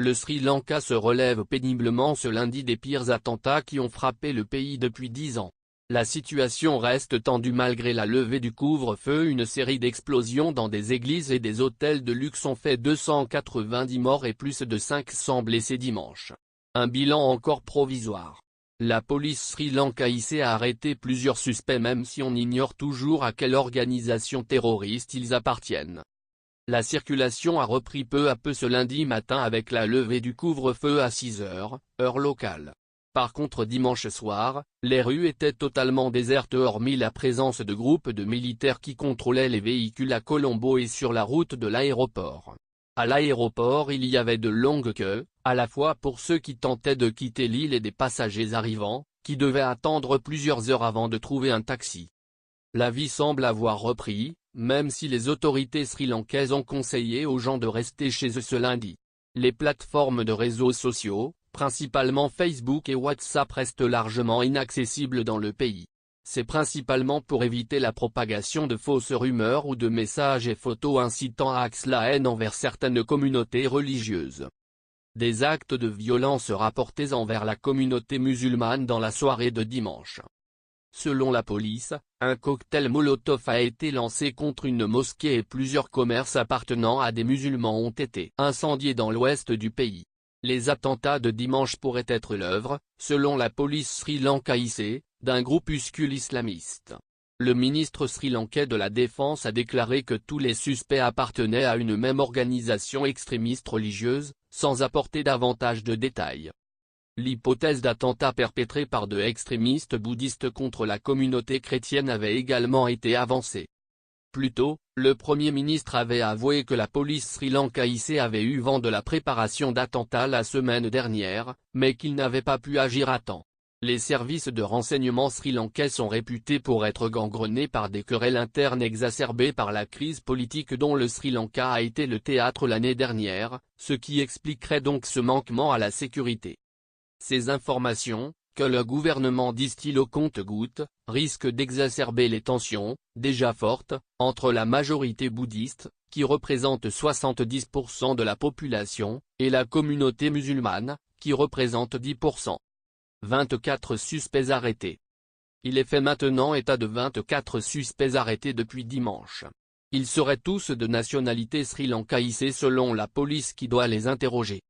Le Sri Lanka se relève péniblement ce lundi des pires attentats qui ont frappé le pays depuis 10 ans. La situation reste tendue malgré la levée du couvre-feu. Une série d'explosions dans des églises et des hôtels de luxe ont fait 290 morts et plus de 500 blessés dimanche. Un bilan encore provisoire. La police sri-lankaïse a arrêté plusieurs suspects même si on ignore toujours à quelle organisation terroriste ils appartiennent. La circulation a repris peu à peu ce lundi matin avec la levée du couvre-feu à 6 heures, heure locale. Par contre dimanche soir, les rues étaient totalement désertes hormis la présence de groupes de militaires qui contrôlaient les véhicules à Colombo et sur la route de l'aéroport. À l'aéroport il y avait de longues queues, à la fois pour ceux qui tentaient de quitter l'île et des passagers arrivant, qui devaient attendre plusieurs heures avant de trouver un taxi. La vie semble avoir repris, même si les autorités sri-lankaises ont conseillé aux gens de rester chez eux ce lundi. Les plateformes de réseaux sociaux, principalement Facebook et WhatsApp, restent largement inaccessibles dans le pays. C'est principalement pour éviter la propagation de fausses rumeurs ou de messages et photos incitant à la haine envers certaines communautés religieuses. Des actes de violence rapportés envers la communauté musulmane dans la soirée de dimanche. Selon la police, un cocktail Molotov a été lancé contre une mosquée et plusieurs commerces appartenant à des musulmans ont été incendiés dans l'ouest du pays. Les attentats de dimanche pourraient être l'œuvre, selon la police sri-lankaïse, d'un groupuscule islamiste. Le ministre sri-lankais de la Défense a déclaré que tous les suspects appartenaient à une même organisation extrémiste religieuse, sans apporter davantage de détails. L'hypothèse d'attentat perpétré par de extrémistes bouddhistes contre la communauté chrétienne avait également été avancée. Plus tôt, le Premier ministre avait avoué que la police sri-lankaïse avait eu vent de la préparation d'attentats la semaine dernière, mais qu'il n'avait pas pu agir à temps. Les services de renseignement sri-lankais sont réputés pour être gangrenés par des querelles internes exacerbées par la crise politique dont le Sri Lanka a été le théâtre l'année dernière, ce qui expliquerait donc ce manquement à la sécurité. Ces informations, que le gouvernement distille au compte-gouttes, risquent d'exacerber les tensions, déjà fortes, entre la majorité bouddhiste, qui représente 70% de la population, et la communauté musulmane, qui représente 10%. 24 suspects arrêtés. Il est fait maintenant état de 24 suspects arrêtés depuis dimanche. Ils seraient tous de nationalité sri-lankaïse selon la police qui doit les interroger.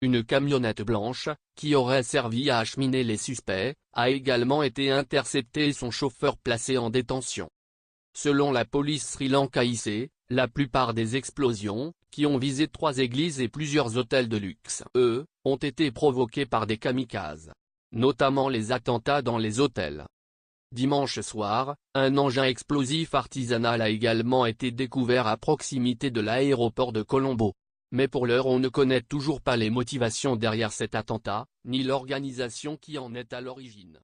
Une camionnette blanche, qui aurait servi à acheminer les suspects, a également été interceptée et son chauffeur placé en détention. Selon la police sri-lankaïse, la plupart des explosions, qui ont visé 3 églises et plusieurs hôtels de luxe, ont été provoquées par des kamikazes. Notamment les attentats dans les hôtels. Dimanche soir, un engin explosif artisanal a également été découvert à proximité de l'aéroport de Colombo. Mais pour l'heure on ne connaît toujours pas les motivations derrière cet attentat, ni l'organisation qui en est à l'origine.